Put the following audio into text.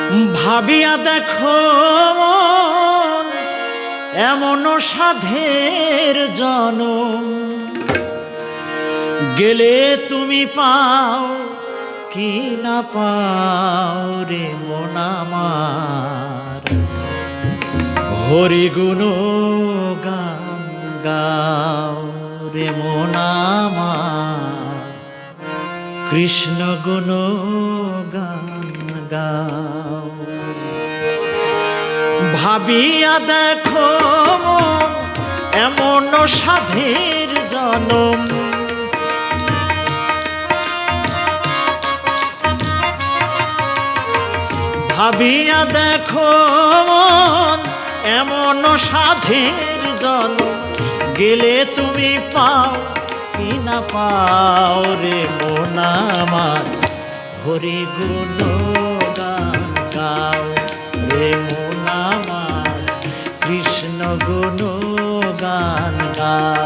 ভাবিয়া দেখো এমন সাধের জনম, গেলে তুমি পাও কি না পাও রে মন আমার। হরি গুণ গান গাও রে মন আমার, কৃষ্ণ গুণ গান গাও। ভাবিয়া দেখো এমন সাধের জনম, ভাবিয়া দেখো এমন সাধের জনম, গেলে তুমি পাও কি না পাও রে মন আমার। হরি গুণ গান গাও রে মন আমার, কৃষ্ণ গুণ গান গাও।